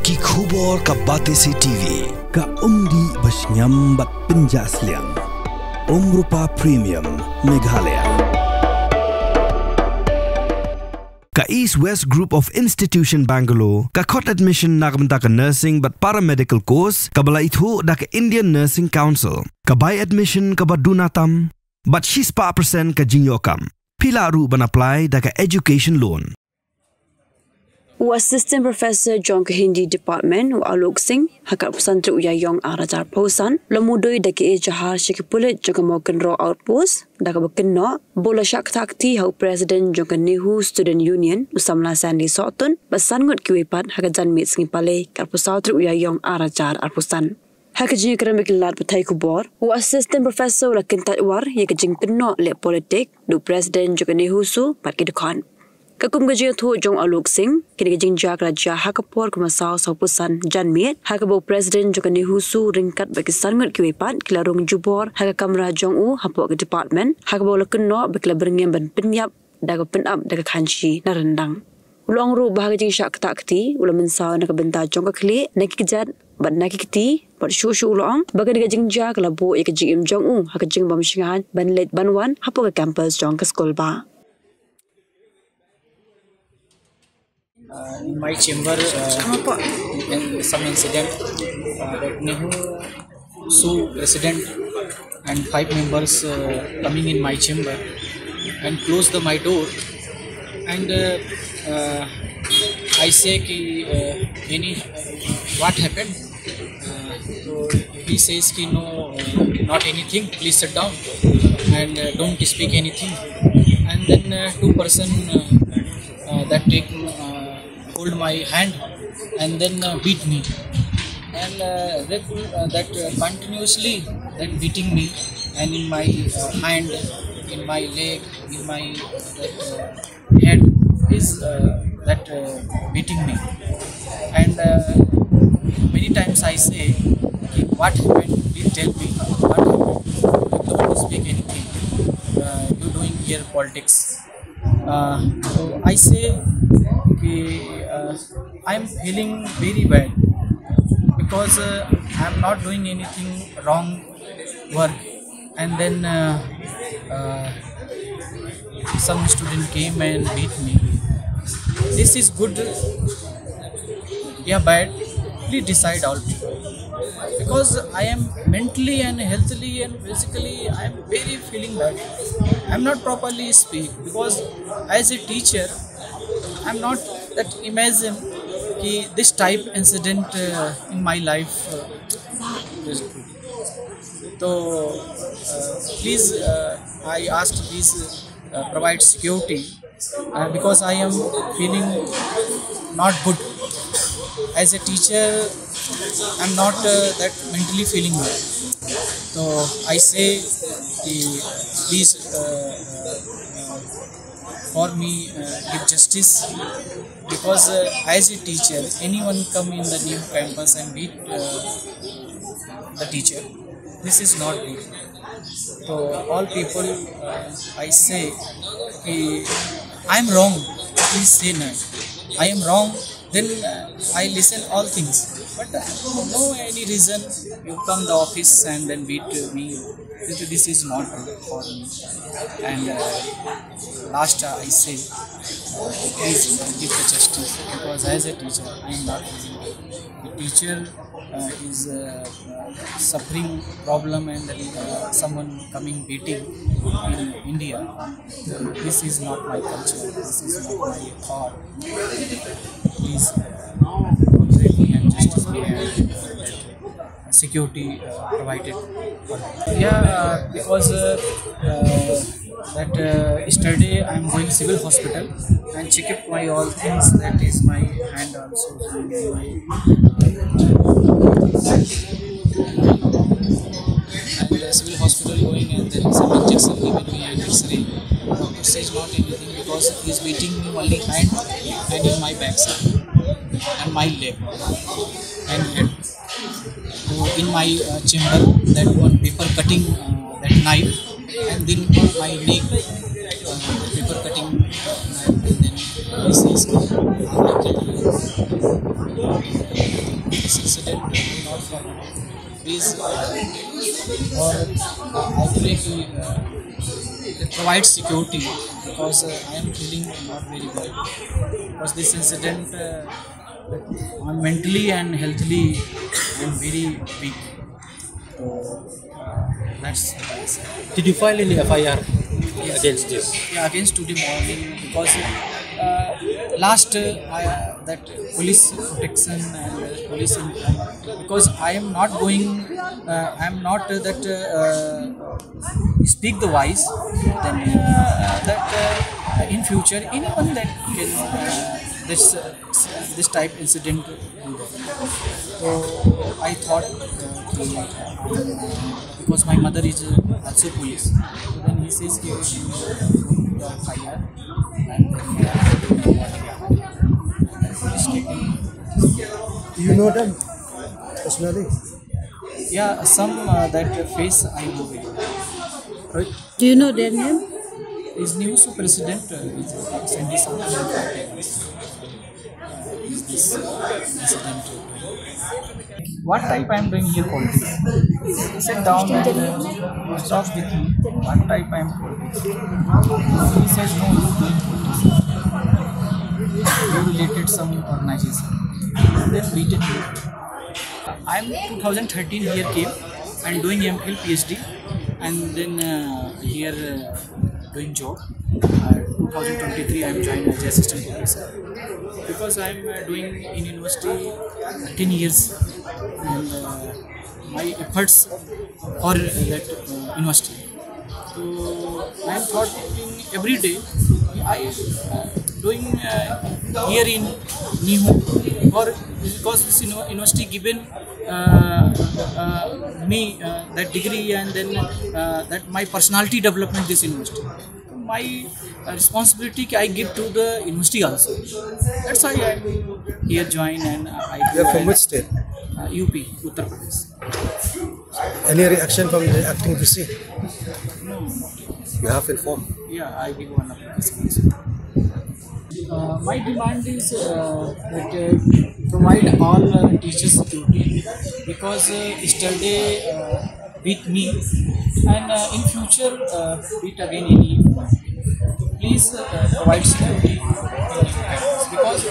Ki khubor ka Batesi TV. Ka umdi basnyam bat pinjas liang. Rupa Premium Meghalaya. Ka East West Group of Institution Bangalore, ka khot admission nagamta ka nursing but paramedical course, ka bala ithu da ka Indian Nursing Council, ka buy admission ka badunatam, but she's pa percent ka jinyokam. Pila ru ban apply da ka education loan. Assistant Professor John Hindi Department Alok Singh hakap pesantren uyayong arajar pausan lemudoi daki jahar shikipulit jaga moken raw outpost daga bekenno bola syak takti hau President Jong Nehu Student Union usamla Sandy Sotun basangut kiwepat hakajan mit singipale karpusantren uyayong arajar arpusan hakajing akademik lat batai kubor Assistant Professor lakintat war yakajing kenno le politik du President Jong Nehu su pat kidekon Kakum gajing thu Jong Alok Singh kini gajing jak raja hakapor kumasau saupusan janmiet hakabo President Jong Nehu su ringkat bagi sangut kiwepat kilarung jubor hakakamra Jong U hapok ke department hakabo lakenno bekla beringem ban penyap daga penap daga kanchi na rendang ulong ru bahagajing syak takti ulam mensau nak benta Jong ka kli nak kejat ban nak kiti par shu ulong bagai gajing jak labo ikajing Jong U hakajing bamshingan ban let banwan hapok ke campus Jong ka school ba in my chamber, in some incident that Nehu Su resident and 5 members coming in my chamber and close my door and I say ki what happened? So he says ki no, not anything. Please sit down and don't speak anything. And then 2 person that take hold my hand and then beat me and that continuously that beating me and in my hand, in my leg, in my head is that beating me and many times I say what happened, please tell me what happened, don't speak anything, you doing here politics. So I say I am feeling very bad because I am not doing anything wrong work and then some student came and beat me. This is good, yeah, bad, please decide all because I am mentally and healthily and physically I am very feeling bad. I am not properly speak because as a teacher I am not that imagine this type incident in my life. So please I asked please provide security because I am feeling not good. As a teacher I am not that mentally feeling well. So I say please for me give justice because as a teacher anyone come in the new campus and beat the teacher, this is not good. So all people I say I am wrong, please say no, I am wrong, then I listen all things, but no any reason you come the office and then beat me. This is not good for me. And last I say please give the justice because as a teacher I am not feeling well. The teacher is suffering problem and someone coming beating in India. This is not my culture, this is not my thought. Please consider me and justice be and security provided. Yeah, because that yesterday I am going civil hospital and check up my all things, that is my hand also, my and civil hospital going and then some injection given me and X-ray. Doctor says not anything because he is beating me only hand and in my backside and my leg and head. So in my chamber that one paper cutting that knife and then my neck paper cutting knife and then this is this incident will not happen. Please, or I pray to provide security, because I am feeling not very well. Because this incident, mentally and healthily, I am very weak. So that's. Did you file any FIR against this? Yeah, against today morning, because last that police protection and police because I am not going, I am not that speak the voice, then that in future anyone that can this type incident do that. So I thought because my mother is also police, so then he says he will fire and Do you know them personally? yeah, some that face I know. Do you know their name? His new president is Sandy South. Is this president? What type I am doing here politics? Sit down and talk with me. What type I am politics? He says no, you doing politics. You related some organization. Then beaten me. I am 2013 here came and doing MPhil PhD, and then here doing job. 2023 I am joined as assistant professor, because I am doing in university 10 years, and my efforts for that university. So I am thinking every day. I doing here in Nihu, or because this university given me that degree, and then that my personality development this university. My responsibility I give to the university also. That's why I here join, and I. You are from which state? UP, Uttar Pradesh. Any reaction from the acting VC? No. You have informed. Yeah, I give one application. My demand is that provide all teachers security, because yesterday beat me, and in future beat again anyone. Please provide security, because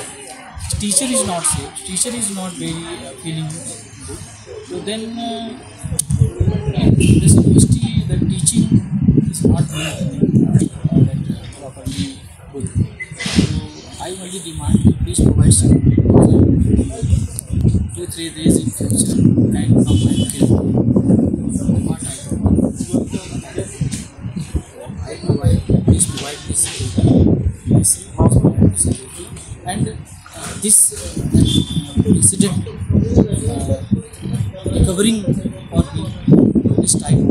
teacher is not safe. Teacher is not very feeling good. So then this university, the teaching is not being properly good. I only demand, please provide security. 2-3 days in future can come and kill me. What I provide, please provide this security. And this incident recovering for me, this type